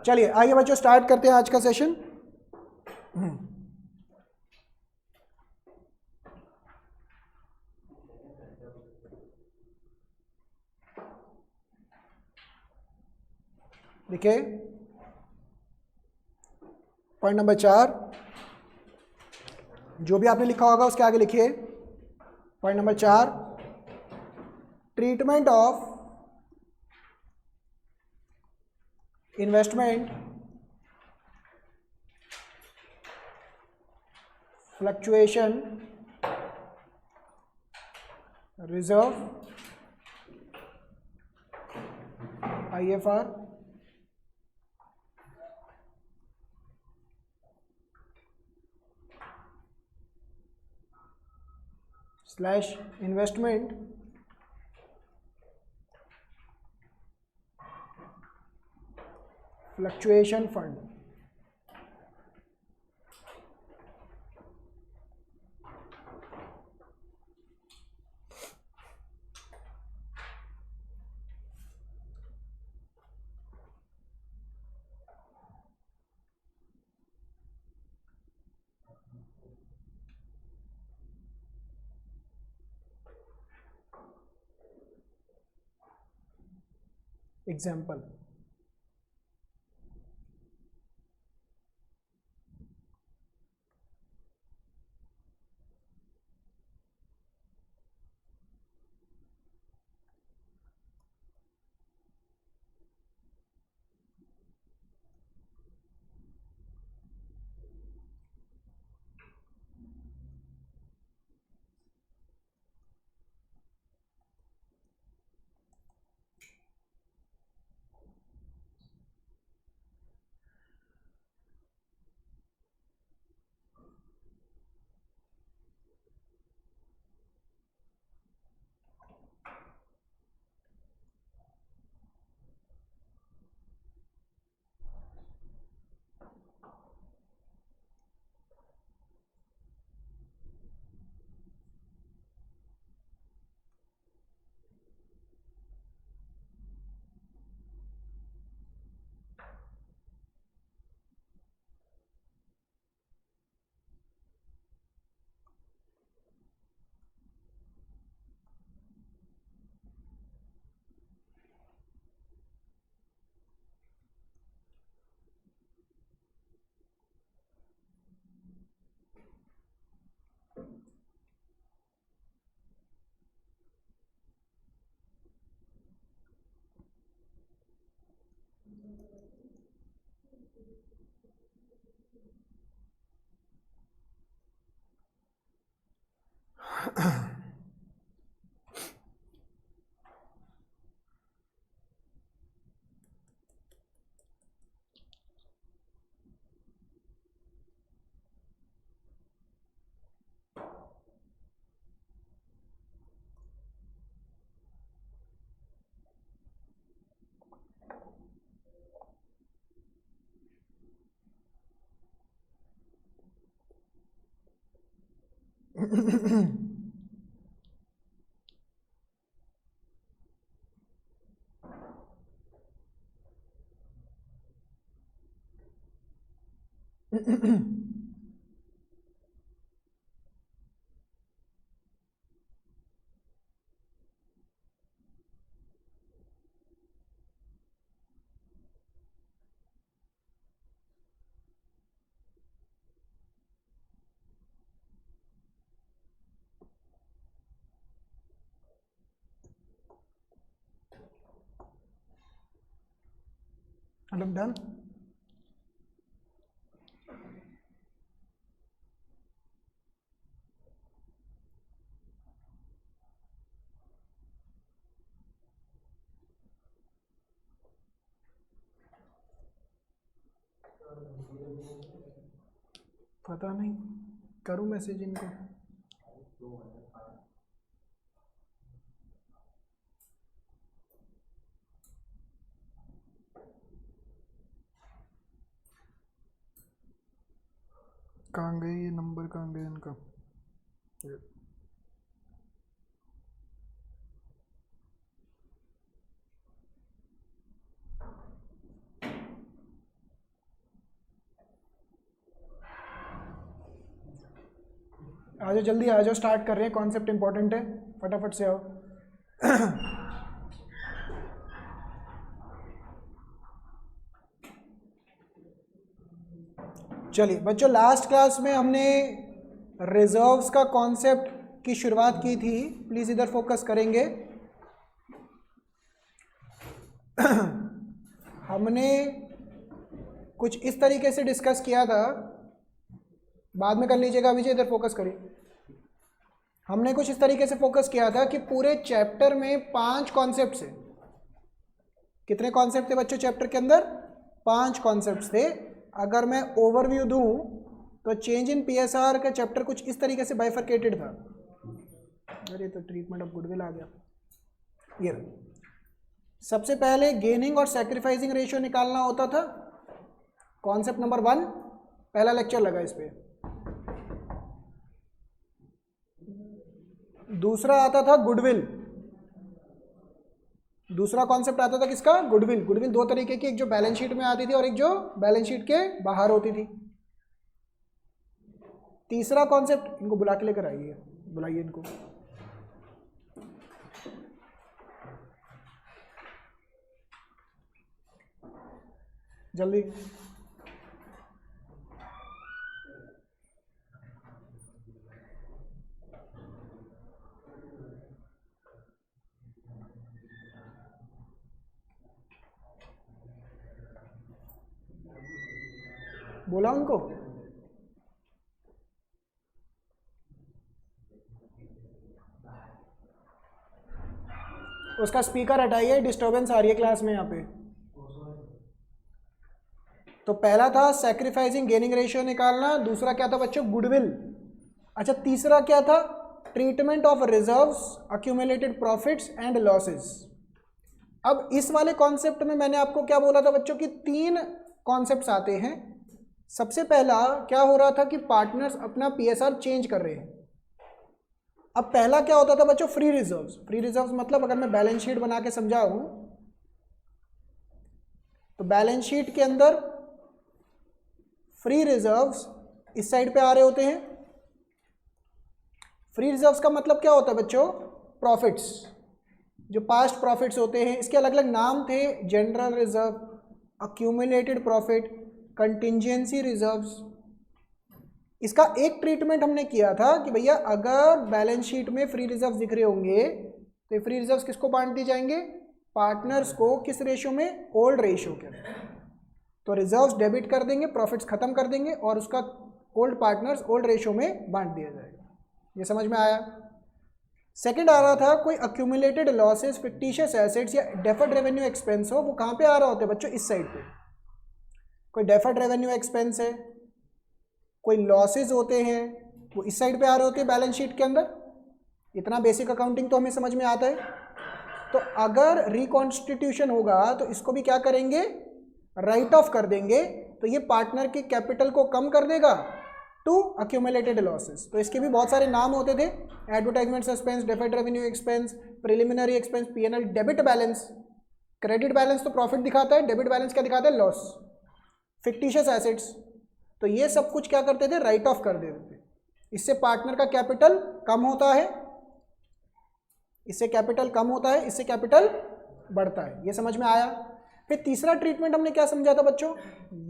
चलिए आइए बच्चों स्टार्ट करते हैं आज का सेशन। देखिए पॉइंट नंबर 4, जो भी आपने लिखा होगा उसके आगे लिखिए। Point number 4, treatment of investment fluctuation reserve IFR slash investment fluctuation fund. Example, मतलब डन। पता नहीं, करूँ मैसेज इनको। कहाँ गए ये नंबर, कहाँ गए इनका? आ जाओ जल्दी आ जाओ, स्टार्ट कर रहे हैं, कॉन्सेप्ट इंपॉर्टेंट है, फटाफट से आओ। चलिए बच्चों, लास्ट क्लास में हमने रिजर्व्स का कॉन्सेप्ट की शुरुआत की थी, प्लीज इधर फोकस करेंगे। हमने कुछ इस तरीके से डिस्कस किया था, बाद में कर लीजिएगा, अभी इधर फोकस करिए। हमने कुछ इस तरीके से फोकस किया था कि पूरे चैप्टर में 5 कॉन्सेप्ट्स हैं। कितने कॉन्सेप्ट थे बच्चों चैप्टर के अंदर? 5 कॉन्सेप्ट्स थे। अगर मैं ओवरव्यू दूं तो चेंज इन पीएसआर का चैप्टर कुछ इस तरीके से बाइफरकेटेड था। अरे तो ट्रीटमेंट ऑफ गुडविल आ गया। ये सबसे पहले गेनिंग और सैक्रिफाइसिंग रेशियो निकालना होता था, कॉन्सेप्ट नंबर 1, पहला लेक्चर लगा इस पे। दूसरा आता था गुडविल, दूसरा कॉन्सेप्ट आता था किसका? गुडविल। गुडविल 2 तरीके की, एक जो बैलेंस शीट में आती थी और एक जो बैलेंस शीट के बाहर होती थी। तीसरा कॉन्सेप्ट, इनको बुला के लेकर आइए, बुलाइए इनको। जल्दी। बोला उनको? उसका स्पीकर हटाइए, डिस्टर्बेंस आ रही है क्लास में यहाँ पे। तो पहला था सैक्रिफाइसिंग गेनिंग रेशियो निकालना, दूसरा क्या था बच्चों? गुडविल। अच्छा, तीसरा क्या था? Treatment of reserves, accumulated profits and losses. अब इस वाले कॉन्सेप्ट में मैंने आपको क्या बोला था बच्चों कि 3 कॉन्सेप्ट्स आते हैं। सबसे पहला क्या हो रहा था कि पार्टनर्स अपना पीएसआर चेंज कर रहे हैं। अब पहला क्या होता था बच्चों? Free reserves. फ्री रिजर्व्स मतलब अगर मैं बैलेंस शीट बना के समझाऊं तो बैलेंस शीट के अंदर फ्री रिजर्व्स इस साइड पे आ रहे होते हैं। फ्री रिजर्व्स का मतलब क्या होता है बच्चों? प्रॉफिट्स, जो पास्ट प्रॉफिट्स होते हैं। इसके अलग अलग नाम थे, general reserve, accumulated profit, contingency reserves. इसका एक ट्रीटमेंट हमने किया था कि भैया अगर बैलेंस शीट में फ्री रिजर्व्स दिख रहे होंगे तो फ्री रिजर्व्स किसको बांट दी जाएंगे? पार्टनर्स को। किस रेशियो में? ओल्ड रेशियो के। तो रिजर्व्स डेबिट कर देंगे, प्रॉफिट्स खत्म कर देंगे और उसका ओल्ड पार्टनर्स ओल्ड रेशियो में बांट दिया जाएगा। ये समझ में आया? सेकंड आ रहा था कोई अक्यूमुलेटेड लॉसेस, फिक्टिशियस एसेट्स या डेफर्ड रेवेन्यू एक्सपेंस हो, वो कहाँ पे आ रहा होता है बच्चों? इस साइड पे। कोई डेफर्ड रेवेन्यू एक्सपेंस है, कोई लॉसेज होते हैं, वो इस साइड पे आ रहे होते हैं बैलेंस शीट के अंदर। इतना बेसिक अकाउंटिंग तो हमें समझ में आता है। तो अगर रिकॉन्स्टिट्यूशन होगा तो इसको भी क्या करेंगे? राइट ऑफ कर देंगे। तो ये पार्टनर की कैपिटल को कम कर देगा टू अक्यूमुलेटेड लॉसेस। तो इसके भी बहुत सारे नाम होते थे, advertisement expense, deferred revenue expense, preliminary expense, PNL, debit balance. Credit balance तो प्रॉफिट दिखाता है, डेबिट बैलेंस क्या दिखाता है? लॉस। फिक्टिशियस एसेट्स, तो ये सब कुछ क्या करते थे? राइट ऑफ कर देते थे। इससे पार्टनर का कैपिटल कम होता है, इससे कैपिटल कम होता है, इससे कैपिटल बढ़ता है। ये समझ में आया? फिर तीसरा ट्रीटमेंट हमने क्या समझा था बच्चों?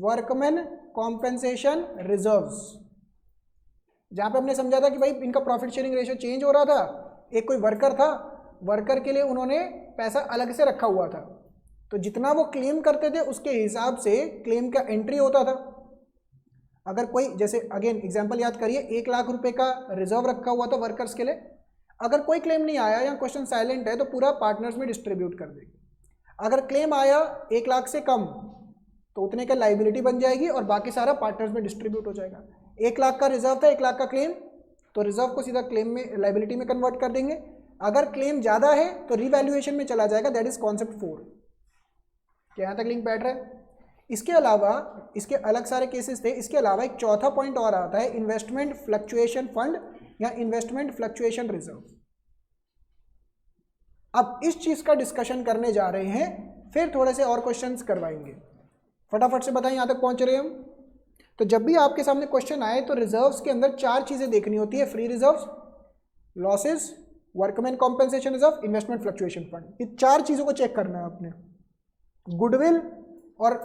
वर्कमैन कॉम्पेंसेशन रिजर्व्स, जहां पे हमने समझा था कि भाई इनका प्रॉफिट शेयरिंग रेशियो चेंज हो रहा था। एक कोई वर्कर था, वर्कर के लिए उन्होंने पैसा अलग से रखा हुआ था, तो जितना वो क्लेम करते थे उसके हिसाब से क्लेम का एंट्री होता था। अगर कोई, जैसे अगेन एग्जांपल याद करिए, 1 लाख रुपए का रिजर्व रखा हुआ था वर्कर्स के लिए। अगर कोई क्लेम नहीं आया या क्वेश्चन साइलेंट है तो पूरा पार्टनर्स में डिस्ट्रीब्यूट कर देंगे। अगर क्लेम आया 1 लाख से कम तो उतने का लाइबिलिटी बन जाएगी और बाकी सारा पार्टनर्स में डिस्ट्रीब्यूट हो जाएगा। 1 लाख का रिजर्व था, 1 लाख का क्लेम, तो रिजर्व को सीधा क्लेम में, लाइबिलिटी में कन्वर्ट कर देंगे। अगर क्लेम ज़्यादा है तो रिवैल्यूएशन में चला जाएगा, दैट इज कॉन्सेप्ट 4। क्या यहाँ तक लिंक बैठ रहा है? इसके अलावा इसके अलग सारे केसेस थे। इसके अलावा एक चौथा पॉइंट और आता है, इन्वेस्टमेंट फ्लक्चुएशन फंड या इन्वेस्टमेंट फ्लक्चुएशन रिजर्व। अब इस चीज का डिस्कशन करने जा रहे हैं, फिर थोड़े से और क्वेश्चंस करवाएंगे। फटाफट से बताएं, यहां तक पहुंच रहे हम? तो जब भी आपके सामने क्वेश्चन आए तो रिजर्व्स के अंदर 4 चीजें देखनी होती है, free reserves, losses, workman compensation reserve, investment fluctuation fund. ये 4 चीजों को चेक करना है आपने। गुडविल और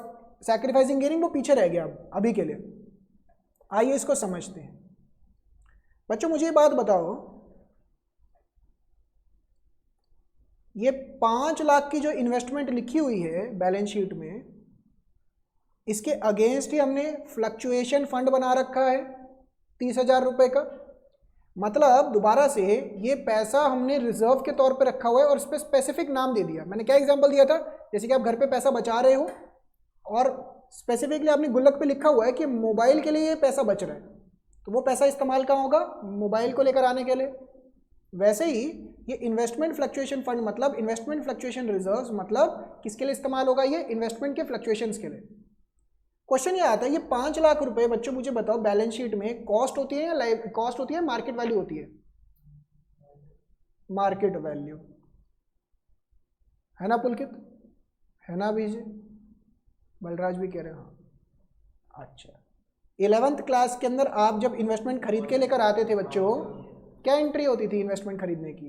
सैक्रिफाइसिंग गेनिंग वो पीछे रह गया अब अभी के लिए। आइए इसको समझते हैं। बच्चों मुझे ये बात बताओ, ये 5 लाख की जो इन्वेस्टमेंट लिखी हुई है बैलेंस शीट में, इसके अगेंस्ट ही हमने फ्लक्चुएशन फंड बना रखा है 30,000 रुपये का। मतलब दोबारा से ये पैसा हमने रिजर्व के तौर पे रखा हुआ है और इस पर स्पेसिफिक नाम दे दिया। मैंने क्या एग्जांपल दिया था, जैसे कि आप घर पे पैसा बचा रहे हो और स्पेसिफिकली आपने गुल्लक पे लिखा हुआ है कि मोबाइल के लिए ये पैसा बच रहा है, तो वो पैसा इस्तेमाल कहाँ होगा, मोबाइल को लेकर आने के लिए। वैसे ही ये इन्वेस्टमेंट फ्लक्चुएशन फंड मतलब इन्वेस्टमेंट फ्लक्चुएशन रिजर्व्स मतलब किसके लिए इस्तेमाल होगा, ये इन्वेस्टमेंट के फ्लक्चुएशंस के लिए। क्वेश्चन ये आता है, ये 5 लाख रुपए बच्चों मुझे बताओ बैलेंस शीट में कॉस्ट होती है या कॉस्ट होती है, मार्केट वैल्यू होती है? मार्केट वैल्यू है ना पुलकित, है ना विजय, बलराज भी कह रहे हैं हाँ। अच्छा, 11th क्लास के अंदर आप जब इन्वेस्टमेंट खरीद के लेकर आते थे बच्चों, क्या एंट्री होती थी इन्वेस्टमेंट खरीदने की?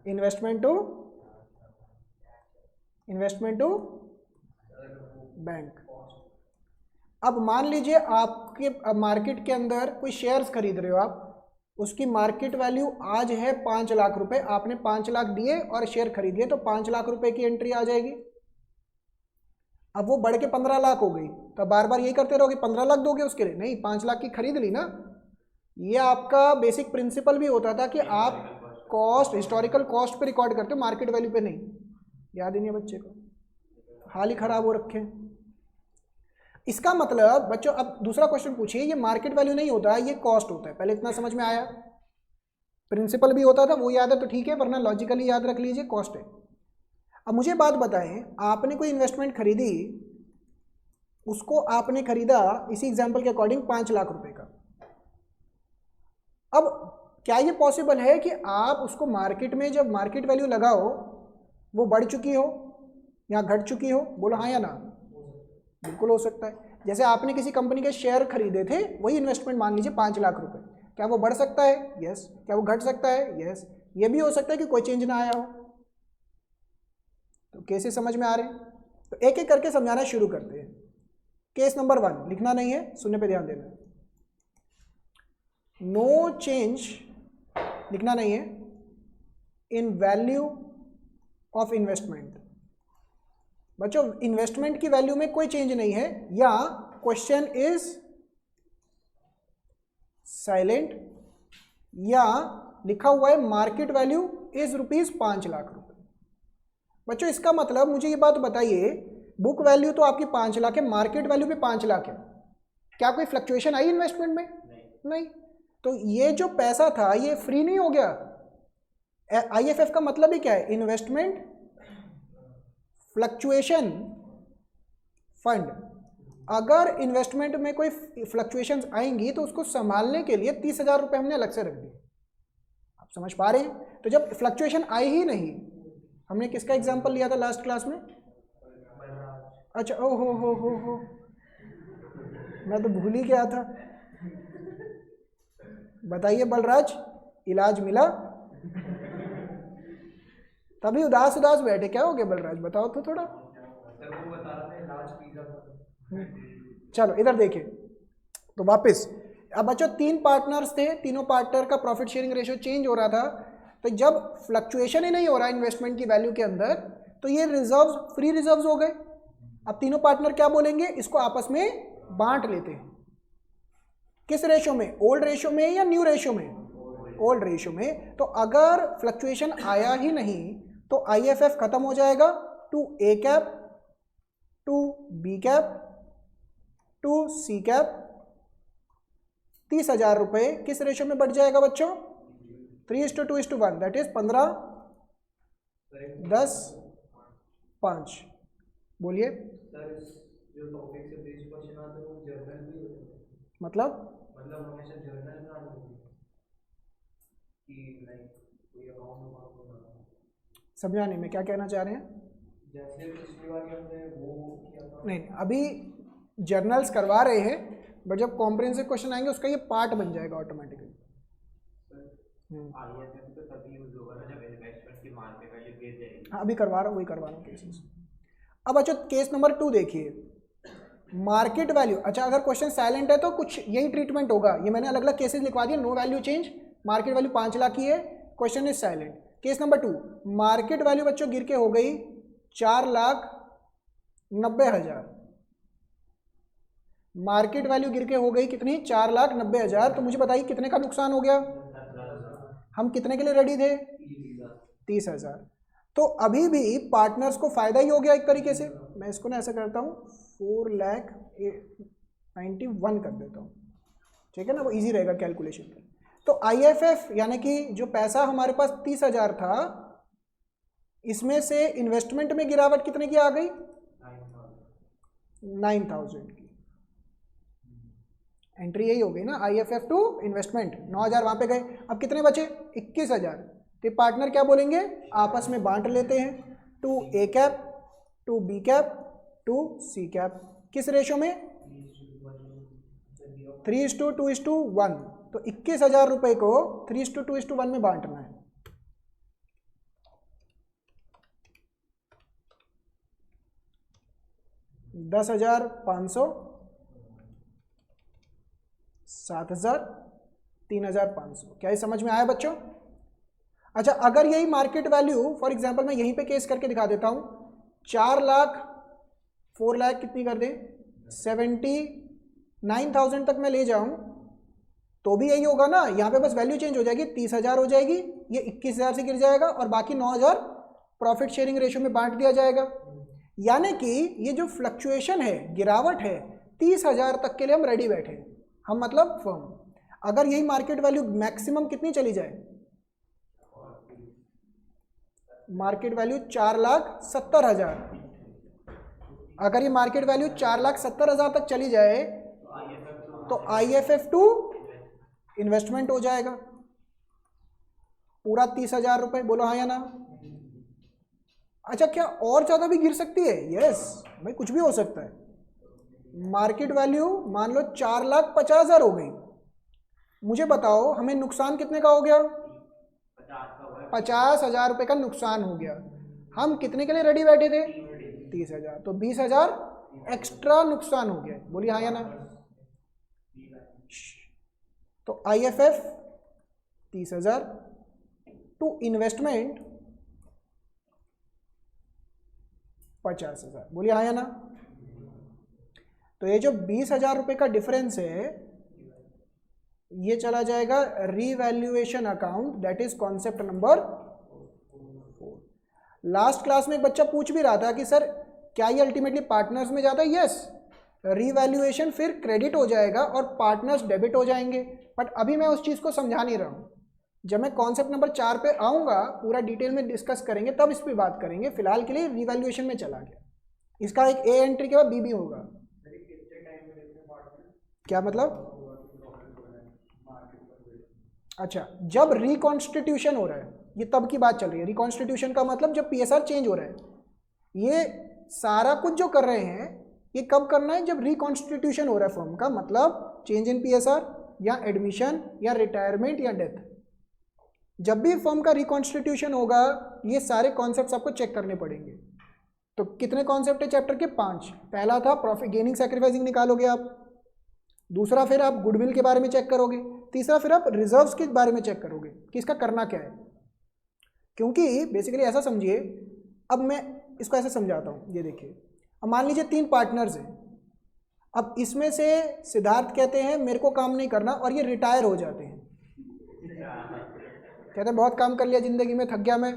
Investment to bank. अब मान लीजिए आपके मार्केट के अंदर कोई शेयर्स खरीद रहे हो आप, उसकी मार्केट वैल्यू आज है 5 लाख रुपए, आपने 5 लाख दिए और शेयर खरीदिए, तो 5 लाख रुपए की एंट्री आ जाएगी। अब वो बढ़ के 15 लाख हो गई, तो बार बार यही करते रहोगे 15 लाख दोगे उसके लिए? नहीं, 5 लाख की खरीद ली ना। ये आपका बेसिक प्रिंसिपल भी होता था कि आप कॉस्ट, हिस्टोरिकल कॉस्ट पे रिकॉर्ड करते हो, मार्केट वैल्यू पे नहीं। याद ही नहीं है बच्चे को, हाल ही खराब हो रखे। इसका मतलब बच्चों अब दूसरा क्वेश्चन पूछिए, ये मार्केट वैल्यू नहीं होता, ये कॉस्ट होता है। पहले इतना समझ में आया, प्रिंसिपल भी होता था वो याद है तो ठीक है, वरना लॉजिकली याद रख लीजिए कॉस्ट है। अब मुझे बात बताएं, आपने कोई इन्वेस्टमेंट खरीदी, उसको आपने खरीदा इसी एग्जांपल के अकॉर्डिंग 5 लाख रुपए का। अब क्या ये पॉसिबल है कि आप उसको मार्केट में जब मार्केट वैल्यू लगाओ वो बढ़ चुकी हो या घट चुकी हो? बोलो हाँ या ना। बिल्कुल हो सकता है। जैसे आपने किसी कंपनी के शेयर खरीदे थे, वही इन्वेस्टमेंट मान लीजिए 5 लाख रुपए, क्या वो बढ़ सकता है? यस। क्या वो घट सकता है? यस। ये भी हो सकता है कि कोई चेंज ना आया हो। तो केसेस समझ में आ रहे हैं? तो एक एक करके समझाना शुरू करते हैं। केस नंबर 1 लिखना नहीं है, सुनने पे ध्यान देना। नो चेंज लिखना नहीं है इन वैल्यू ऑफ इन्वेस्टमेंट। बच्चों इन्वेस्टमेंट की वैल्यू में कोई चेंज नहीं है, या क्वेश्चन इज साइलेंट, या लिखा हुआ है मार्केट वैल्यू इज ₹5 लाख रुपए। बच्चों इसका मतलब मुझे ये बात बताइए, बुक वैल्यू तो आपकी 5 लाख है, मार्केट वैल्यू भी 5 लाख है, क्या कोई फ्लक्चुएशन आई इन्वेस्टमेंट में? नहीं। तो ये जो पैसा था ये फ्री नहीं हो गया। IFF का मतलब ही क्या है? Investment fluctuation fund. अगर इन्वेस्टमेंट में कोई फ्लक्चुएशंस आएंगी तो उसको संभालने के लिए 30,000 रुपये हमने अलग से रख दिए। आप समझ पा रहे हैं? तो जब फ्लक्चुएशन आई ही नहीं, हमने किसका एग्जांपल लिया था लास्ट क्लास में? अच्छा, ओ हो, मैं तो भूल ही गया था। बताइए बलराज, इलाज मिला? तभी उदास उदास बैठे, क्या हो गया बलराज, बताओ तो थोड़ा। चलो इधर देखिए, तो वापस अब बच्चों 3 पार्टनर्स थे, तीनों पार्टनर का प्रॉफिट शेयरिंग रेशियो चेंज हो रहा था। तो जब फ्लक्चुएशन ही नहीं हो रहा इन्वेस्टमेंट की वैल्यू के अंदर, तो ये रिजर्व्स फ्री रिजर्व्स हो गए। अब तीनों पार्टनर क्या बोलेंगे, इसको आपस में बांट लेते हैं। किस रेशियो में? ओल्ड रेशियो में या न्यू रेशियो में? ओल्ड रेशियो में। तो अगर फ्लक्चुएशन आया ही नहीं तो IFF खत्म हो जाएगा to A cap, to B cap, to C cap. 30,000 रुपये किस रेशियो में बढ़ जाएगा बच्चों? 3:2:1, दैट इज 15, 10, 5। बोलिए जो टॉपिक से बेस्ड क्वेश्चन आते हैं वो जर्नल भी होते हैं। मतलब हमेशा जर्नल में आने कि लाइक कोई अकाउंट समझाने में क्या कहना चाह रहे हैं? नहीं, अभी जर्नल्स करवा रहे हैं, बट जब कॉम्प्रिहेंसिव क्वेश्चन आएंगे उसका ये पार्ट बन जाएगा ऑटोमेटिकली। हाँ, अभी करवा रहा हूँ, वही करवा रहा हूँ केसेस। अब अच्छा केस नंबर 2 देखिए, मार्केट वैल्यू। अच्छा, अगर क्वेश्चन साइलेंट है तो कुछ यही ट्रीटमेंट होगा। ये मैंने अलग अलग केसेस लिखवा दिए, no value change, market value 5 lakh की है, question is silent. Case number 2, market value बच्चों गिर के हो गई 4,90,000। मार्केट वैल्यू गिर के हो गई कितनी? 4,90,000। तो मुझे बताइए कितने का नुकसान हो गया? हम कितने के लिए रेडी थे? 30,000। तो अभी भी पार्टनर्स को फायदा ही हो गया एक तरीके से। मैं इसको ना ऐसा करता हूँ 4,91,000 कर देता हूँ, ठीक है ना, वो इजी रहेगा कैलकुलेशन में। तो IFF यानी कि जो पैसा हमारे पास 30,000 था, इसमें से इन्वेस्टमेंट में गिरावट कितने की आ गई? 9,000 की। एंट्री यही हो गई ना, IFF टू इन्वेस्टमेंट। 9,000 वहां पे गए, अब कितने बचे? 21,000। तो पार्टनर क्या बोलेंगे? आपस में बांट लेते हैं, to A cap, to B cap, to C cap. किस रेशो में? 3:2:1। तो 21,000 रुपए को 3:2:1 में बांटना है। $10,500, 7,000, 3,500। क्या ये समझ में आया बच्चों? अच्छा, अगर यही मार्केट वैल्यू फॉर एग्जांपल मैं यहीं पे केस करके दिखा देता हूं, 4 लाख 4 लाख कितनी कर दें, 79,000 तक मैं ले जाऊं, तो भी यही होगा ना। यहां पे बस वैल्यू चेंज हो जाएगी, 30,000 हो जाएगी, ये 21,000 से गिर जाएगा और बाकी 9,000 प्रॉफिट शेयरिंग रेशियो में बांट दिया जाएगा। यानी कि ये जो फ्लक्चुएशन है, गिरावट है, 30,000 तक के लिए हम रेडी बैठे हैं, हम मतलब फर्म। अगर यही मार्केट वैल्यू मैक्सिमम कितनी चली जाए? Market value 4,70,000। अगर ये मार्केट वैल्यू 4,70,000 तक चली जाए तो IFF टू इन्वेस्टमेंट हो जाएगा पूरा 30,000 रुपए। बोलो हाँ या ना? अच्छा, क्या और ज्यादा भी गिर सकती है? यस भाई, कुछ भी हो सकता है। मार्केट वैल्यू मान लो 4,50,000 हो गई, मुझे बताओ हमें नुकसान कितने का हो गया? 50,000 रुपए का नुकसान हो गया। हम कितने के लिए रेडी बैठे थे? 30,000। तो 20,000 एक्स्ट्रा नुकसान हो गया। बोलिए हाँ या ना? तो IFF 30,000 टू इन्वेस्टमेंट 50,000। बोलिए हाँ या ना? तो ये जो 20,000 रुपए का डिफरेंस है, ये चला जाएगा revaluation account, that is concept number 4। Last class में एक बच्चा पूछ भी रहा था कि सर क्या ये अल्टीमेटली पार्टनर्स में जाता है? यस, रीवैल्यूएशन फिर क्रेडिट हो जाएगा और पार्टनर्स डेबिट हो जाएंगे। बट अभी मैं उस चीज़ को समझा नहीं रहा हूँ। जब मैं कॉन्सेप्ट नंबर 4 पे आऊँगा, पूरा डिटेल में डिस्कस करेंगे, तब इस पर बात करेंगे। फिलहाल के लिए रीवैल्यूएशन में चला गया। इसका एक A एंट्री के बाद B भी होगा। क्या मतलब? अच्छा, जब रिकॉन्स्टिट्यूशन हो रहा है, ये तब की बात चल रही है। रिकॉन्स्टिट्यूशन का मतलब जब PSR चेंज हो रहा है। ये सारा कुछ जो कर रहे हैं, ये कब करना है? जब रिकॉन्स्टिट्यूशन हो रहा है फर्म का, मतलब चेंज इन PSR या एडमिशन या रिटायरमेंट या डेथ। जब भी फर्म का रिकॉन्स्टिट्यूशन होगा, ये सारे कॉन्सेप्ट्स आपको चेक करने पड़ेंगे। तो कितने कॉन्सेप्ट है चैप्टर के? 5। पहला था प्रॉफिट गेनिंग सैक्रिफाइसिंग निकालोगे आप, दूसरा फिर आप गुडविल के बारे में चेक करोगे, तीसरा फिर आप रिजर्व्स के बारे में चेक करोगे कि इसका करना क्या है। क्योंकि बेसिकली ऐसा समझिए, अब मैं इसको ऐसे समझाता हूँ। ये देखिए, अब मान लीजिए 3 पार्टनर्स हैं। अब इसमें से सिद्धार्थ कहते हैं मेरे को काम नहीं करना, और ये रिटायर हो जाते हैं। कहते हैं बहुत काम कर लिया ज़िंदगी में, थक गया मैं।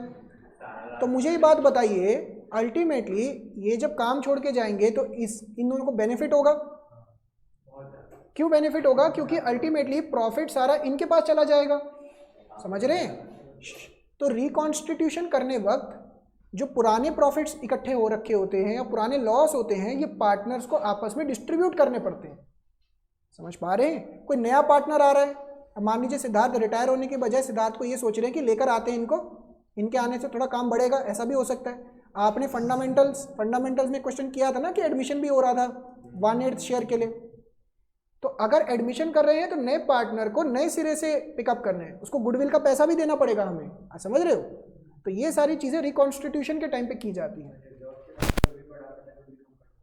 तो मुझे ये बात बताइए, अल्टीमेटली ये जब काम छोड़ के जाएंगे तो इन दोनों को बेनिफिट होगा? क्यों बेनिफिट होगा? क्योंकि अल्टीमेटली प्रॉफिट सारा इनके पास चला जाएगा। समझ रहे हैं? तो रिकॉन्स्टिट्यूशन करने वक्त जो पुराने प्रॉफिट्स इकट्ठे हो रखे होते हैं या पुराने लॉस होते हैं, ये पार्टनर्स को आपस में डिस्ट्रीब्यूट करने पड़ते हैं। समझ पा रहे हैं? कोई नया पार्टनर आ रहा है, अब मान लीजिए सिद्धार्थ रिटायर होने के बजाय सिद्धार्थ को ये सोच रहे हैं कि लेकर आते हैं इनको, इनके आने से थोड़ा काम बढ़ेगा, ऐसा भी हो सकता है। आपने फंडामेंटल्स में क्वेश्चन किया था ना कि एडमिशन भी हो रहा था 1/8 शेयर के लिए। तो अगर एडमिशन कर रहे हैं तो नए पार्टनर को नए सिरे से पिकअप करना है, उसको गुडविल का पैसा भी देना पड़ेगा हमें, आप समझ रहे हो। तो ये सारी चीजें रिकॉन्स्टिट्यूशन के टाइम पे की जाती हैं।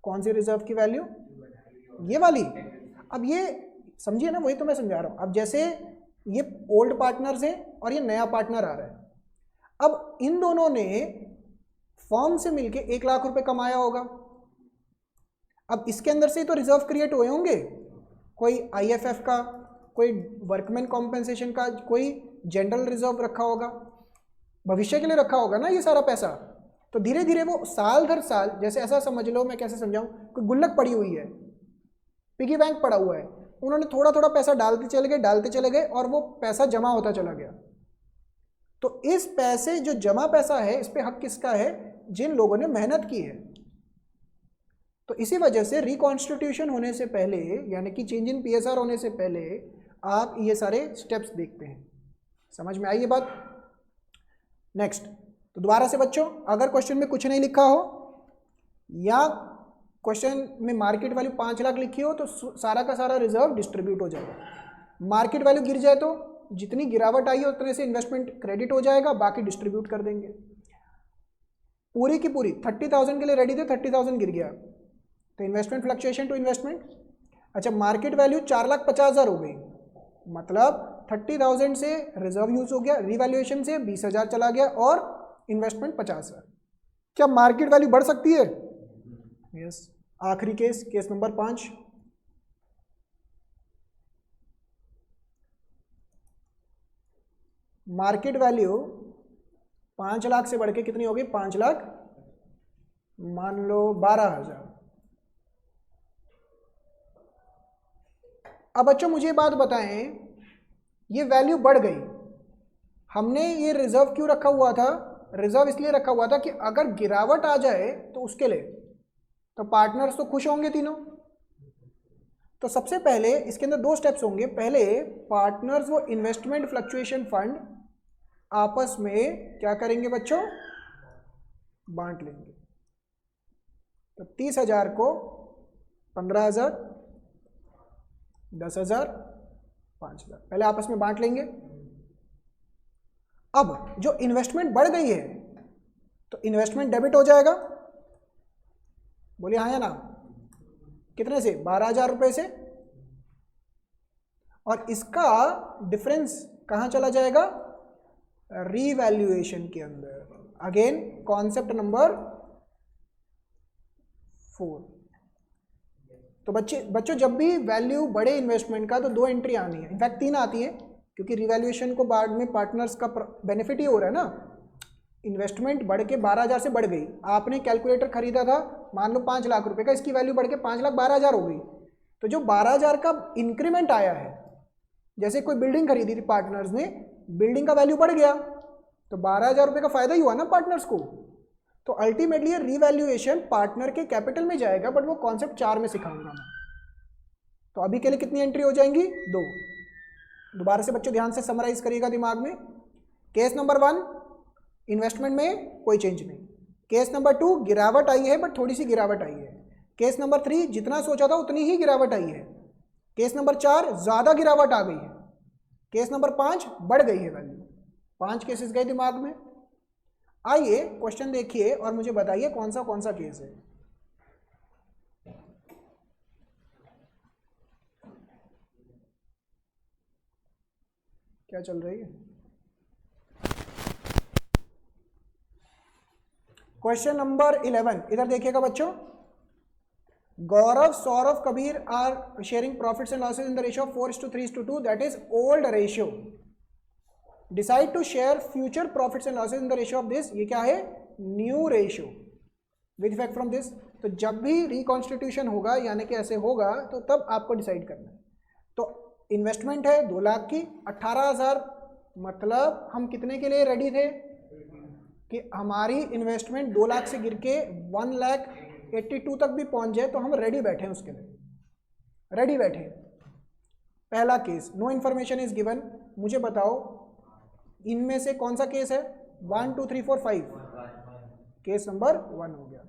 कौन सी रिजर्व की वैल्यू? ये वाली। अब ये समझिए ना, वही तो मैं समझा रहा हूं। अब जैसे ये ओल्ड पार्टनर्स हैं और ये नया पार्टनर आ रहा है, अब इन दोनों ने फॉर्म से मिलके 1 लाख रुपए कमाया होगा। अब इसके अंदर से तो रिजर्व क्रिएट हुए होंगे, कोई आईएफएफ का, कोई वर्कमैन कॉम्पेंसेशन का, कोई जनरल रिजर्व रखा होगा, भविष्य के लिए रखा होगा ना ये सारा पैसा। तो धीरे धीरे वो साल दर साल, जैसे ऐसा समझ लो, मैं कैसे समझाऊं, कोई गुल्लक पड़ी हुई है, पिगी बैंक पड़ा हुआ है, उन्होंने थोड़ा थोड़ा पैसा डालते चले गए और वो पैसा जमा होता चला गया। तो इस पैसे, जो जमा पैसा है, इस पे हक किसका है? जिन लोगों ने मेहनत की है। तो इसी वजह से रिकॉन्स्टिट्यूशन होने से पहले, यानी कि चेंज इन पीएसआर होने से पहले, आप ये सारे स्टेप्स देखते हैं। समझ में आई ये बात? नेक्स्ट, तो दोबारा से बच्चों, अगर क्वेश्चन में कुछ नहीं लिखा हो या क्वेश्चन में मार्केट वैल्यू 5 लाख लिखी हो, तो सारा का सारा रिजर्व डिस्ट्रीब्यूट हो जाएगा। मार्केट वैल्यू गिर जाए तो जितनी गिरावट आई है उतने से इन्वेस्टमेंट क्रेडिट हो जाएगा, बाकी डिस्ट्रीब्यूट कर देंगे। पूरी की पूरी 30,000 के लिए रेडी थे, 30,000 गिर गया, तो इन्वेस्टमेंट फ्लक्चुएशन टू इन्वेस्टमेंट। अच्छा, मार्केट वैल्यू 4,50,000 हो गई, मतलब 30,000 से रिजर्व यूज हो गया, रिवैल्यूएशन से 20,000 चला गया और इन्वेस्टमेंट 50,000। क्या मार्केट वैल्यू बढ़ सकती है? यस। आखिरी case, case number 5। Market value 5 lakh से बढ़ के कितनी होगी? 5 लाख, मान लो 12,000। अब बच्चों मुझे बात बताएं, ये वैल्यू बढ़ गई, हमने ये रिजर्व क्यों रखा हुआ था? रिजर्व इसलिए रखा हुआ था कि अगर गिरावट आ जाए तो उसके लिए, तो पार्टनर्स तो खुश होंगे तीनों। तो सबसे पहले इसके अंदर 2 स्टेप्स होंगे। पहले पार्टनर्स वो इन्वेस्टमेंट फ्लक्चुएशन फंड आपस में क्या करेंगे बच्चों? बांट लेंगे। तो 30,000 को 15,000, 10,000, 5,000 पहले आपस में बांट लेंगे। अब जो इन्वेस्टमेंट बढ़ गई है तो इन्वेस्टमेंट डेबिट हो जाएगा, बोलिए हाँ या ना? कितने से? 12,000 रुपए से। और इसका डिफरेंस कहां चला जाएगा? रीवैल्यूएशन के अंदर। Again concept number 4। तो बच्चों जब भी वैल्यू बढ़े इन्वेस्टमेंट का तो 2 एंट्री आनी है, इनफैक्ट 3 आती है, क्योंकि रिवैल्यूएशन को बाद में पार्टनर्स का बेनिफिट ही हो रहा है ना। इन्वेस्टमेंट बढ़ के 12,000 से बढ़ गई, आपने कैलकुलेटर खरीदा था मान लो 5 लाख रुपए का, इसकी वैल्यू बढ़ के 5,12,000 हो गई। तो जो 12,000 का इंक्रीमेंट आया है, जैसे कोई बिल्डिंग खरीदी थी पार्टनर्स ने, बिल्डिंग का वैल्यू बढ़ गया तो 12,000 रुपए का फायदा ही हुआ ना पार्टनर्स को। तो अल्टीमेटली ये रिवैल्यूएशन पार्टनर के कैपिटल में जाएगा, बट वो कॉन्सेप्ट 4 में सिखाऊंगा मैं। तो अभी के लिए कितनी एंट्री हो जाएंगी? 2। दोबारा से बच्चों ध्यान से समराइज करिएगा दिमाग में। केस नंबर 1, इन्वेस्टमेंट में कोई चेंज नहीं। केस नंबर 2, गिरावट आई है बट थोड़ी सी गिरावट आई है। केस नंबर 3, जितना सोचा था उतनी ही गिरावट आई है। केस नंबर 4, ज़्यादा गिरावट आ गई है। केस नंबर 5, बढ़ गई है वैल्यू। 5 केसेस गए दिमाग में। आइए क्वेश्चन देखिए और मुझे बताइए कौन सा केस है। क्या चल रही है? क्वेश्चन नंबर 11, इधर देखिएगा बच्चों। Gaurav, Saurabh, Kabir are sharing profits and losses in the ratio of 4:3:2, that is old ratio. Decide to share future profits and losses in the ratio of this, ये क्या है? New ratio with effect from this. तो जब भी reconstitution होगा, यानी कि ऐसे होगा, तो तब आपको डिसाइड करना है। तो इन्वेस्टमेंट है 2 लाख की, 18,000, मतलब हम कितने के लिए रेडी थे कि हमारी इन्वेस्टमेंट 2 लाख से गिर के 1,82,000 तक भी पहुंच जाए तो हम रेडी बैठे हैं, उसके लिए रेडी बैठे। पहला case, no information is given. मुझे बताओ इनमें से कौन सा केस है? 1 2 3 4 5, केस नंबर 1 हो गया।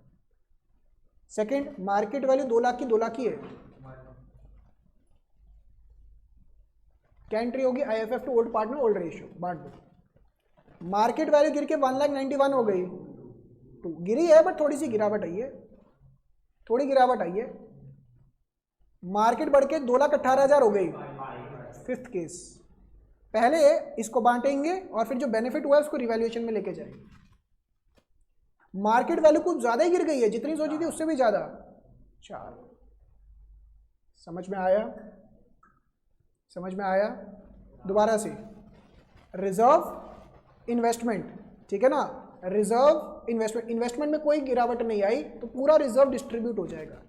सेकंड, मार्केट वैल्यू 2 लाख की 2 लाख की है, क्या एंट्री होगी, IFF to old partner old ratio, बांट दो। मार्केट वैल्यू गिर के 1,91 हो गई, तो गिरी है बट थोड़ी सी गिरावट आई है, थोड़ी गिरावट आई है। मार्केट बढ़ के 2,18,000 हो गई, फिफ्थ केस। पहले इसको बांटेंगे और फिर जो बेनिफिट हुआ है उसको रिवैल्यूएशन में लेके जाएंगे। मार्केट वैल्यू कुछ ज्यादा ही गिर गई है, जितनी सोची थी उससे भी ज्यादा, 4। समझ में आया, समझ में आया। दोबारा से, रिजर्व इन्वेस्टमेंट, ठीक है ना, रिजर्व इन्वेस्टमेंट, इन्वेस्टमेंट में कोई गिरावट नहीं आई तो पूरा रिजर्व डिस्ट्रीब्यूट हो जाएगा।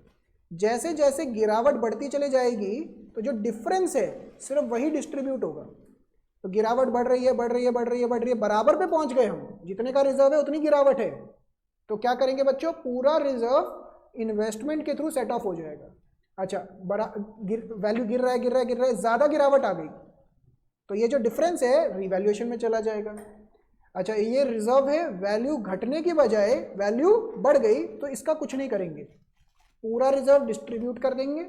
जैसे जैसे गिरावट बढ़ती चले जाएगी तो जो डिफरेंस है सिर्फ वही डिस्ट्रीब्यूट होगा। तो गिरावट बढ़ रही है, बढ़ रही है, बढ़ रही है, बढ़ रही है, बराबर पे पहुंच गए हम, जितने का रिजर्व है उतनी गिरावट है, तो क्या करेंगे बच्चों, पूरा रिजर्व इन्वेस्टमेंट के थ्रू सेट ऑफ हो जाएगा। अच्छा, वैल्यू गिर रहा है, गिर रहा है, गिर रहा है, ज्यादा गिरावट आ गई तो ये जो डिफरेंस है रिवैल्यूएशन में चला जाएगा। अच्छा, ये रिजर्व है, वैल्यू घटने की बजाय वैल्यू बढ़ गई तो इसका कुछ नहीं करेंगे, पूरा रिजर्व डिस्ट्रीब्यूट कर देंगे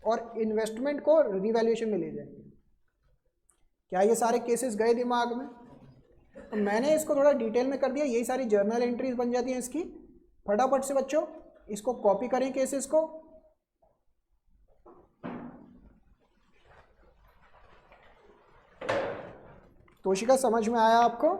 और इन्वेस्टमेंट को रिवैल्यूएशन में ले जाएंगे। क्या ये सारे केसेस गए दिमाग में? तो मैंने इसको थोड़ा डिटेल में कर दिया, यही सारी जर्नल एंट्रीज बन जाती हैं इसकी। फटाफट से बच्चों इसको कॉपी करें केसेस को। तोशिका समझ में आया आपको?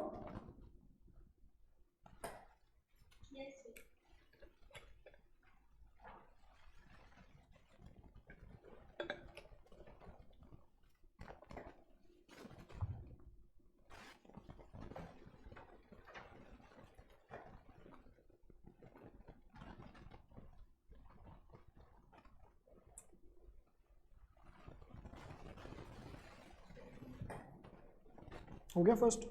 हो गया फर्स्ट?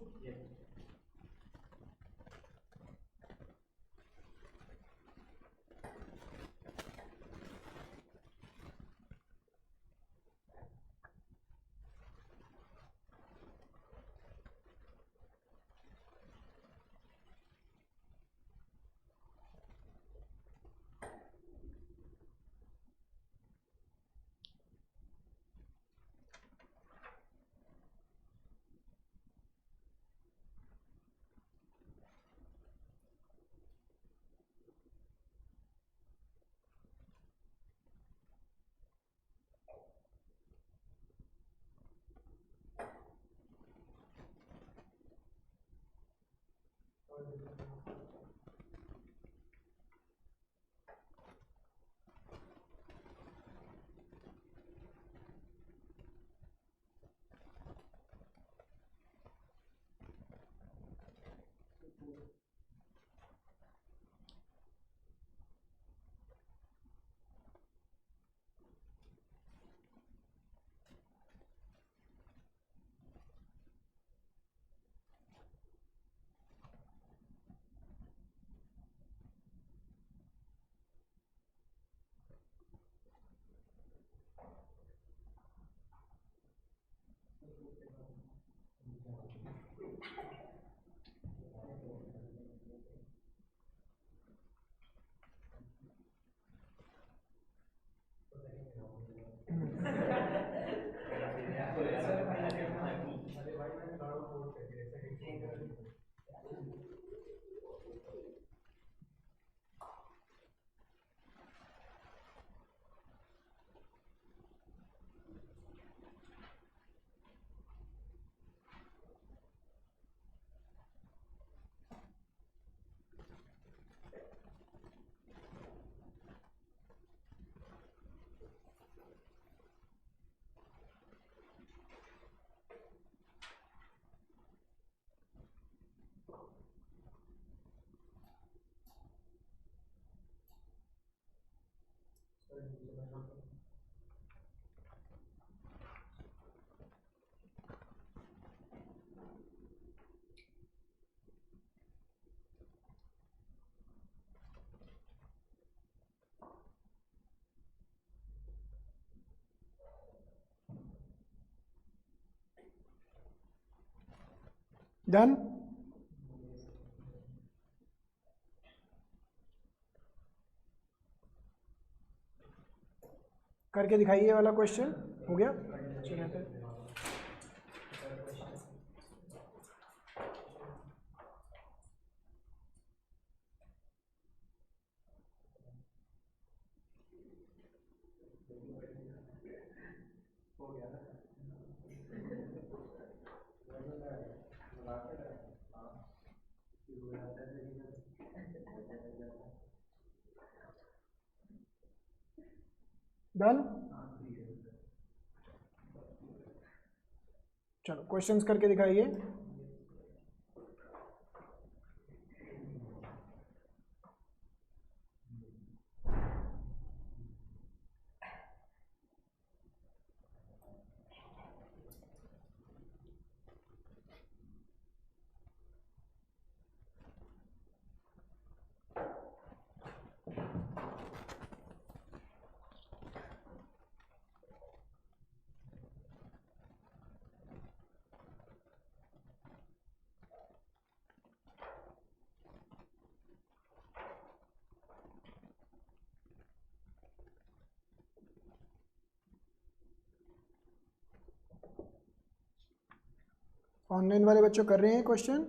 डन? करके दिखाइए ये वाला क्वेश्चन। हो गया, चलिए। डन। चलो क्वेश्चंस करके दिखाइए। ऑनलाइन वाले बच्चों कर रहे हैं क्वेश्चन?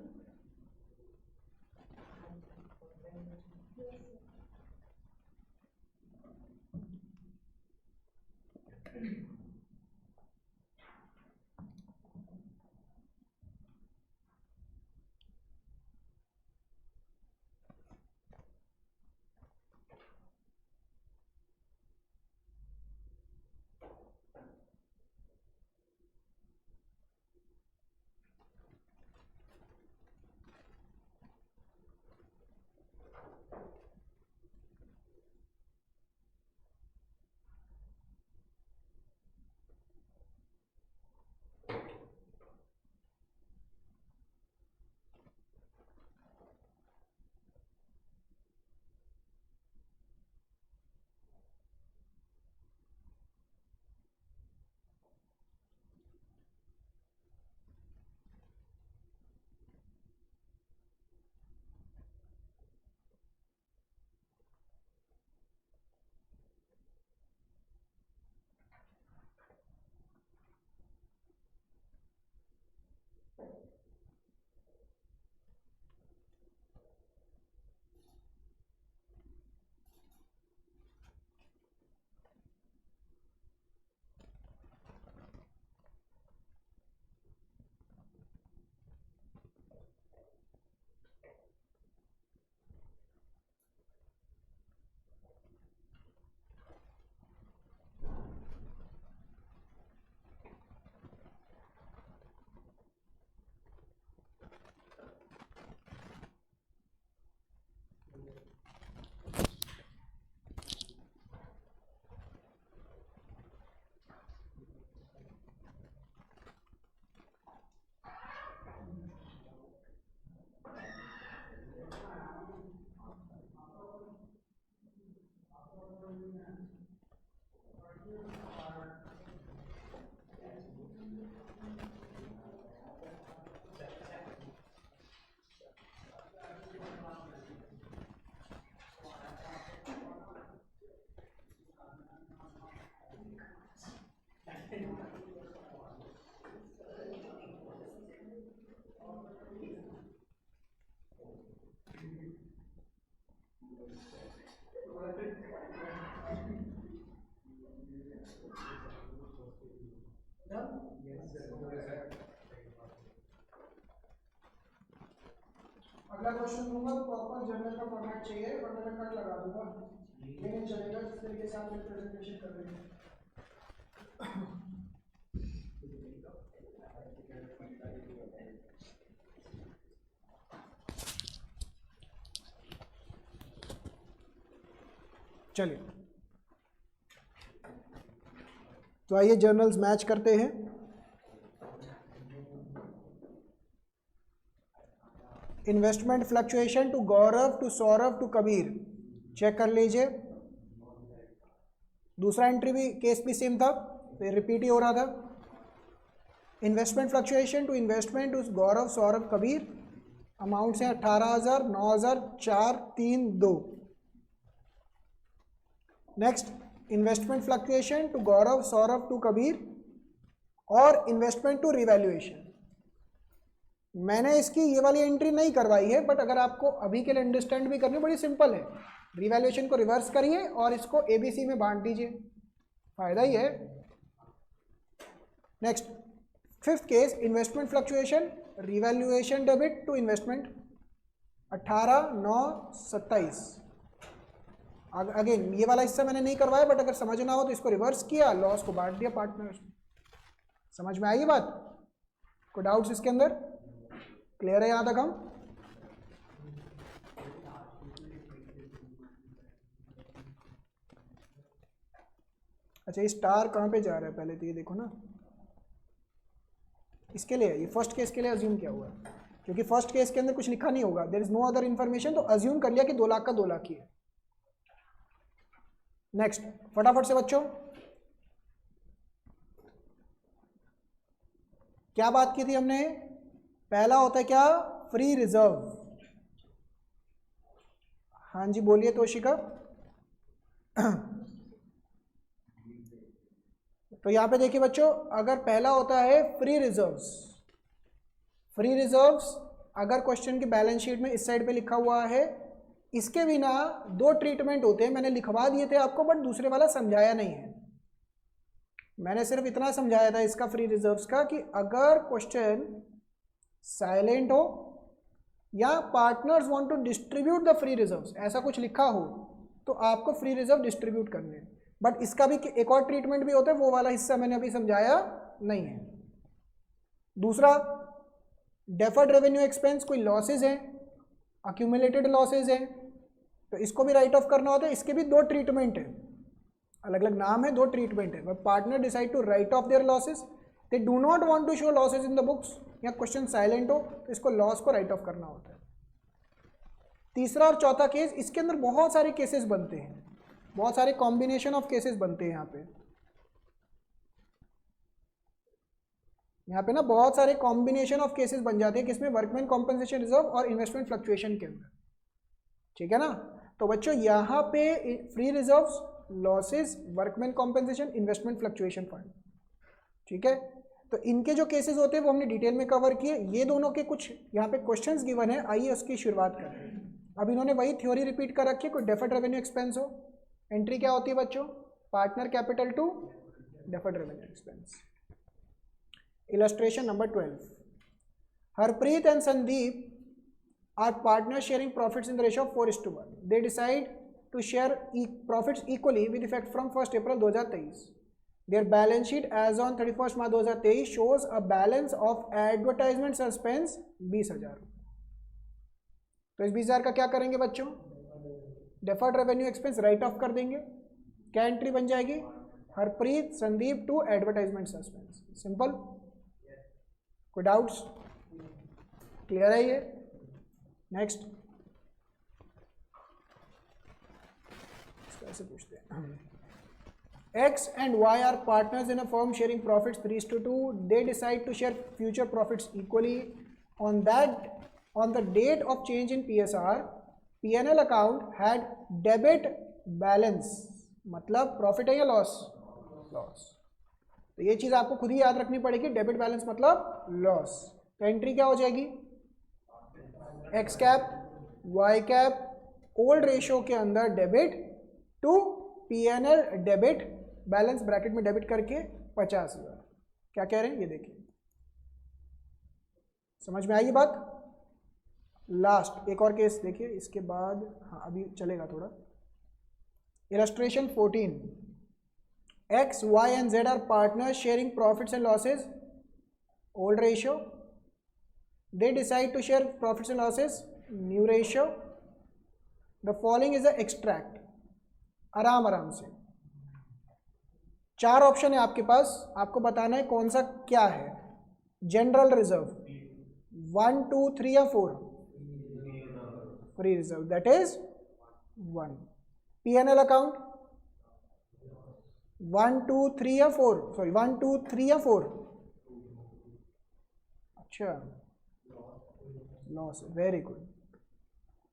अगला क्वेश्चन दूंगा तो प्रॉपर जर्नल का फॉर्मेट चाहिए, वरना मैं कट लगा दूंगा। ये नहीं चलेगा जिस तरीके से आप प्रेजेंटेशन कर रहे हैं। चलिए, तो आइए जर्नल्स मैच करते हैं। Investment fluctuation to Gaurav to Saurabh to Kabir, check कर लीजिए। दूसरा एंट्री भी केस भी सेम था, फिर रिपीट ही हो रहा था। Investment fluctuation to investment to Gaurav Saurabh Kabir, amount से 18,000, 9,000, 4, 3, 2। Next investment fluctuation to Gaurav, Saurabh to Kabir, और इन्वेस्टमेंट टू रिवैल्यूएशन। मैंने इसकी ये वाली एंट्री नहीं करवाई है, बट अगर आपको अभी के लिए अंडरस्टैंड भी करनी, बड़ी सिंपल है। रिवैल्यूएशन को रिवर्स करिए और इसको एबीसी में बांट दीजिए, फायदा ही है। Next, fifth case, investment fluctuation, revaluation debit to investment, 18/9/27। Again ये वाला हिस्सा मैंने नहीं करवाया, बट अगर समझना हो तो इसको रिवर्स किया, लॉस को बांट दिया पार्टनर्स में। समझ में आई बात? कोई डाउट्स इसके अंदर? क्लियर है यहां तक? हम अच्छा, ये स्टार कहाँ पे जा रहा है पहले तो ये देखो ना। इसके लिए, ये फर्स्ट केस के लिए अज्यूम किया हुआ है, क्योंकि फर्स्ट केस के अंदर कुछ लिखा नहीं होगा, there is no other information, तो अज्यूम कर लिया कि 2 लाख का 2 लाख ही है। नेक्स्ट, फटाफट से बच्चों, क्या बात की थी हमने? पहला होता है क्या? Free reserve. हाँ जी बोलिए तोशिका। तो यहां पे देखिए बच्चों, अगर पहला होता है फ्री रिजर्व्स, फ्री रिजर्व्स अगर क्वेश्चन की बैलेंस शीट में इस साइड पे लिखा हुआ है, इसके बिना 2 ट्रीटमेंट होते हैं। मैंने लिखवा दिए थे आपको, बट दूसरे वाला समझाया नहीं है। मैंने सिर्फ इतना समझाया था इसका फ्री रिजर्व्स का कि अगर क्वेश्चन साइलेंट हो या partners want to distribute the free reserves, ऐसा कुछ लिखा हो, तो आपको फ्री रिजर्व डिस्ट्रीब्यूट करने हैं। बट इसका भी एक और ट्रीटमेंट भी होता है, वो वाला हिस्सा मैंने अभी समझाया नहीं है। दूसरा, डेफर्ड रेवेन्यू एक्सपेंस, कोई लॉसेज हैं, अक्यूमुलेटेड लॉसेज हैं, तो इसको भी राइट ऑफ करना होता है। इसके भी 2 ट्रीटमेंट है, अलग अलग नाम है, 2 ट्रीटमेंट है। Partner decide to write off their losses, they do not want to show losses in the books, या क्वेश्चन साइलेंट हो तो इसको लॉस को राइट ऑफ करना होता है। तीसरा और चौथा केस, इसके अंदर बहुत सारे केसेस बनते हैं, बहुत सारे कॉम्बिनेशन ऑफ केसेस बनते हैं। यहाँ पे ना बहुत सारे कॉम्बिनेशन ऑफ केसेस बन जाते हैं, किसमें? वर्कमैन कॉम्पेंसेशन रिजर्व और इन्वेस्टमेंट फ्लक्चुएशन के अंदर, ठीक है ना। तो बच्चों यहाँ पे free reserves, losses, workman compensation, investment fluctuation fund, ठीक है। तो इनके जो केसेस होते हैं वो हमने डिटेल में कवर किए। ये दोनों के कुछ यहाँ पे क्वेश्चंस गिवन है, आइए उसकी शुरुआत करते हैं। अब इन्होंने वही थ्योरी रिपीट कर रखी है। कोई डेफर्ड रेवेन्यू एक्सपेंस हो, एंट्री क्या होती है बच्चों? Partner capital to deferred revenue expense. Illustration number 12, Harpreet and Sandeep are partners sharing profits in the ratio of 4:1. They decide to share profits equally with effect from 1st April 2023. Their balance sheet as on 31st March 2023 shows a balance of advertisement suspense 20,000. तो इस 20,000 का क्या करेंगे बच्चों? Deferred revenue expense write off कर देंगे। क्या entry बन जाएगी? Harpreet Sandeep to advertisement suspense. Simple, कोई डाउट्स? क्लियर है ये? नेक्स्ट, ऐसे पूछते हैं, X and Y are partners in a firm sharing profits 3:2. They decide to share future profits equally. On the date of change in PSR, P&L account had debit balance, मतलब profit है या loss? Loss. तो ये चीज आपको खुद ही याद रखनी पड़ेगी, डेबिट बैलेंस मतलब लॉस। तो एंट्री क्या हो जाएगी? X cap Y cap old ratio के अंदर debit to P&L debit balance bracket में डेबिट करके 50,000। क्या कह रहे हैं ये देखिए, समझ में आई बात? लास्ट एक और केस देखिए, इसके बाद हाँ अभी चलेगा थोड़ा। Illustration 14, X, Y and Z are partners sharing profits and losses, old ratio. They decide to share profits and losses, new ratio. The following is the extract. आराम आराम से 4 ऑप्शन है आपके पास, आपको बताना है कौन सा क्या है। जनरल रिजर्व 1, 2, 3 या 4? Free reserve, that is 1। P&L account 1, 2, 3 या 4? सॉरी 1, 2, 3 या 4? अच्छा, लॉस, वेरी गुड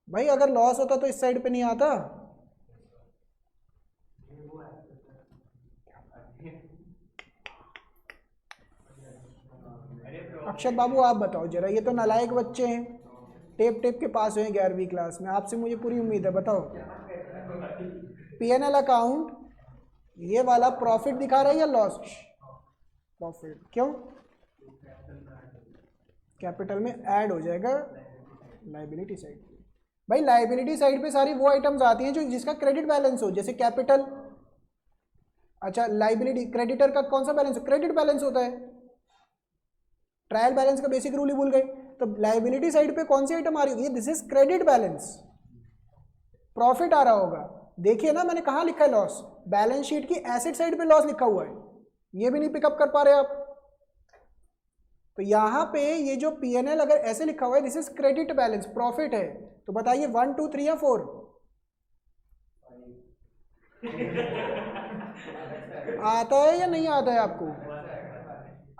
भाई। अगर लॉस होता तो इस साइड पे नहीं आता, अक्षत बाबू आप बताओ जरा, ये तो नालायक बच्चे हैं, टेप टेप के पास हुए 11वीं क्लास में, आपसे मुझे पूरी उम्मीद है, बताओ। पीएनएल अकाउंट ये वाला प्रॉफिट दिखा रहा है या लॉस? प्रॉफिट। क्यों? कैपिटल में ऐड हो जाएगा लायबिलिटी साइड। भाई लायबिलिटी साइड पे सारी वो आइटम्स आती हैं जो जिसका क्रेडिट बैलेंस हो, जैसे कैपिटल। अच्छा, लायबिलिटी, क्रेडिटर का कौन सा बैलेंस हो? क्रेडिट बैलेंस होता है। ट्रायल बैलेंस का बेसिक रूल ही भूल गए। तो लायबिलिटी साइड पे कौन सी आइटम आ रही होगी? This is credit balance. Profit आ रहा होगा, देखिए ना मैंने कहाँ लिखा है लॉस, बैलेंस शीट की एसेट साइड पे लॉस लिखा हुआ है, ये भी नहीं पिकअप कर पा रहे आप। तो यहाँ पे ये जो पीएनएल अगर ऐसे लिखा हुआ है, this is credit balance, profit है, तो बताइए 1 2 3 या 4? आता है या नहीं आता है आपको?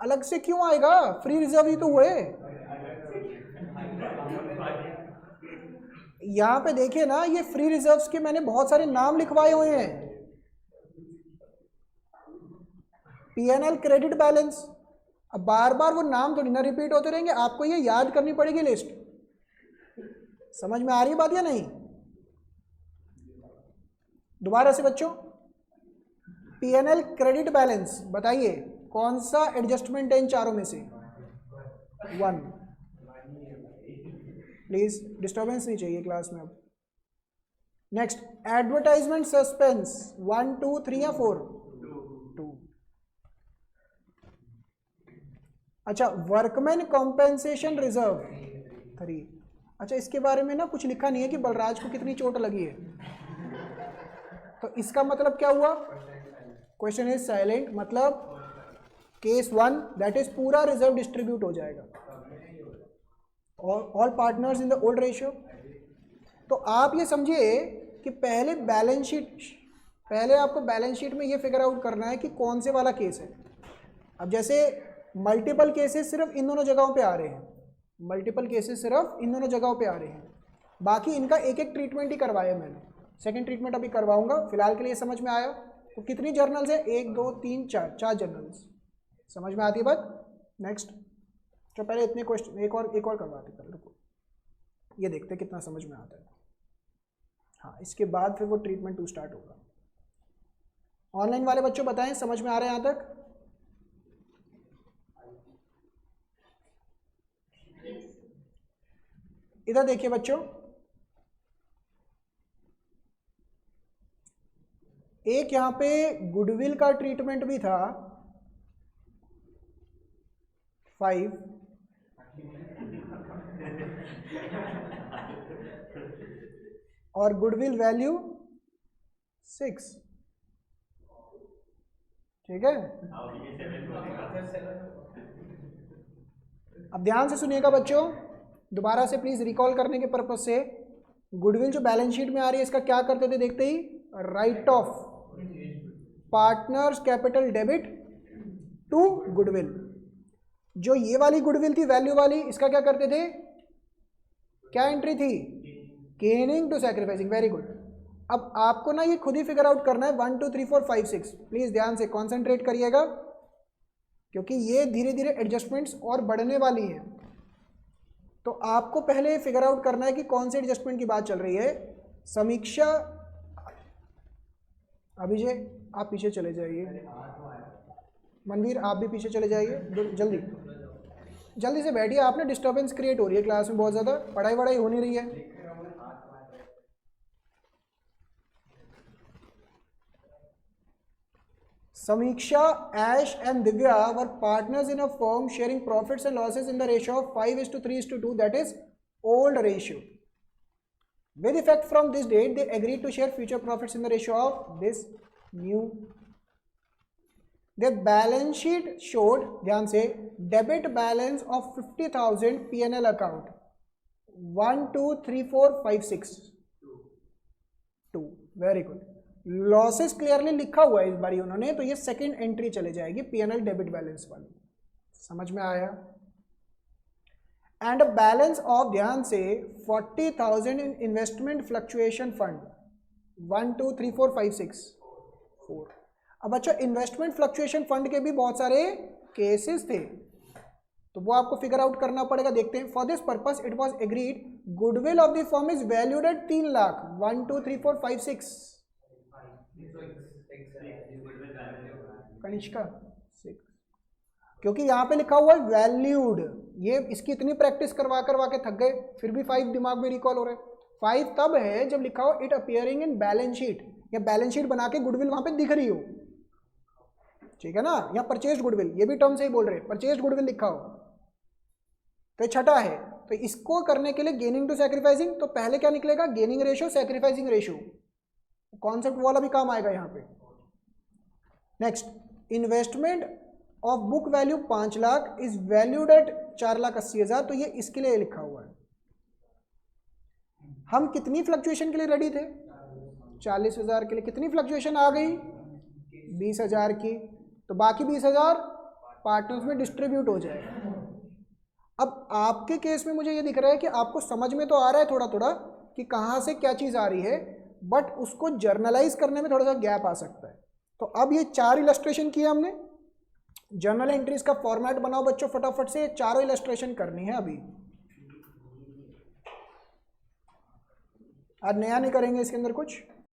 अलग से क्यों आएगा? फ्री रिजर्व ही तो हुए। यहाँ पे देखिए ना, ये फ्री रिजर्व्स के मैंने बहुत सारे नाम लिखवाए हुए हैं। पीएनएल क्रेडिट बैलेंस, अब बार बार वो नाम थोड़ी ना रिपीट होते रहेंगे, आपको ये याद करनी पड़ेगी लिस्ट। समझ में आ रही है बात या नहीं? दोबारा से बच्चों, पीएनएल क्रेडिट बैलेंस, बताइए कौन सा एडजस्टमेंट है इन चारों में से? 1। प्लीज डिस्टर्बेंस नहीं चाहिए क्लास में। अब नेक्स्ट, एडवर्टाइजमेंट सस्पेंस, 1 2 3 या 4? 2। अच्छा, वर्कमैन कॉम्पेंसेशन रिजर्व 3। अच्छा, इसके बारे में ना कुछ लिखा नहीं है कि बलराज को कितनी चोट लगी है, तो इसका मतलब क्या हुआ? क्वेश्चन इज साइलेंट, मतलब केस 1 दैट इज पूरा रिजर्व डिस्ट्रीब्यूट हो जाएगा, all partners in the old ratio. तो आप ये समझिए कि पहले बैलेंस शीट, पहले आपको बैलेंस शीट में ये फिगर आउट करना है कि कौन से वाला केस है। अब जैसे मल्टीपल केसेस सिर्फ इन दोनों जगहों पे आ रहे हैं, मल्टीपल केसेस सिर्फ इन दोनों जगहों पे आ रहे हैं, बाकी इनका एक एक ट्रीटमेंट ही करवाया मैंने, सेकंड ट्रीटमेंट अभी करवाऊंगा। फिलहाल के लिए समझ में आया? तो कितनी जर्नल्स है? 1 2 3 4, 4 जर्नल्स। समझ में आती है बात? नेक्स्ट, तो पहले इतने क्वेश्चन एक और करवाते, पहले रुको, ये देखते कितना समझ में आता है। हाँ, इसके बाद फिर वो ट्रीटमेंट 2 स्टार्ट होगा। ऑनलाइन वाले बच्चों बताएं समझ में आ रहे हैं यहाँ तक? इधर देखिए बच्चों, एक यहाँ पे गुडविल का ट्रीटमेंट भी था 5, और गुडविल वैल्यू 6। ठीक है, अब ध्यान से सुनिएगा बच्चों, दोबारा से प्लीज रिकॉल करने के पर्पज से, गुडविल जो बैलेंस शीट में आ रही है इसका क्या करते थे देखते ही? Write off partners capital debit to goodwill. जो ये वाली गुडविल थी वैल्यू वाली, इसका क्या करते थे? क्या एंट्री थी? Gaining to sacrificing. Very good. अब आपको ना ये खुद ही फिगर आउट करना है 1 2 3 4 5 6। प्लीज ध्यान से कॉन्सेंट्रेट करिएगा, क्योंकि ये धीरे धीरे एडजस्टमेंट्स और बढ़ने वाली हैं। तो आपको पहले फिगर आउट करना है कि कौन से एडजस्टमेंट की बात चल रही है। समीक्षा, अभिजय आप पीछे चले जाइए, मनवीर आप भी पीछे चले जाइए, जल्दी जल्दी से बैठिए, आप ना डिस्टर्बेंस क्रिएट हो रही है क्लास में बहुत ज़्यादा, पढ़ाई वढ़ाई हो नहीं रही है। Samiksha, Ash and Divya were partners in a firm sharing profits and losses in the ratio of 5:3:2, that is old ratio. With effect from this date, they agreed to share future profits in the ratio of this new. Their balance sheet showed, ध्यान से, debit balance of 50,000 P&L account 1 2 3 4 5 6 2. Very good. Losses clearly लिखा हुआ है इस बारी उन्होंने, तो ये सेकंड एंट्री चले जाएगी पीएनएल डेबिट बैलेंस वाली। समझ में आया? एंड बैलेंस ऑफ, ध्यान से, 40,000 इन इन्वेस्टमेंट फ्लक्चुएशन फंड 1 2 3 4 5 6 4। अब अच्छा, इन्वेस्टमेंट फ्लक्चुएशन फंड के भी बहुत सारे केसेस थे। तो वो आपको फिगर आउट करना पड़ेगा। देखते हैं। For this purpose it was agreed goodwill of the firm is valued at 3 lakh. 1 2 3 4 5 6 Kanishka 6, क्योंकि यहाँ पे लिखा हुआ है वैल्यूड। ये इसकी इतनी प्रैक्टिस करवा करवा के थक गए, फिर भी 5 दिमाग में रिकॉल हो रहे हैं। 5 तब है जब लिखा हो it appearing in balance sheet, या बैलेंस शीट बना के गुडविल वहां पे दिख रही हो, ठीक है ना। या परचेज्ड गुडविल, ये भी टर्म से ही बोल रहे हैं, परचेज्ड गुडविल लिखा हो। तो छठा है, तो इसको करने के लिए गेनिंग टू सैक्रिफाइसिंग, तो पहले क्या निकलेगा, gaining ratio sacrificing ratio, concept वाला भी काम आएगा यहाँ पे। Next, investment of book value 5 lakh is valued at 4,80,000, तो ये इसके लिए लिखा हुआ है। हम कितनी फ्लक्चुएशन के लिए रेडी थे, 40,000 के लिए। कितनी फ्लक्चुएशन आ गई, 20,000 की, तो बाकी 20,000 पार्टनर्स में डिस्ट्रीब्यूट हो जाएगा। अब आपके केस में मुझे ये दिख रहा है कि आपको समझ में तो आ रहा है थोड़ा थोड़ा कि कहाँ से क्या चीज़ आ रही है, बट उसको जर्नलाइज करने में थोड़ा सा गैप आ सकता है। तो अब ये 4 इलस्ट्रेशन किए हमने। जर्नल एंट्रीज का फॉर्मेट बनाओ बच्चों, फटाफट से 4 इलस्ट्रेशन करनी है अभी। आज नया नहीं करेंगे इसके अंदर कुछ।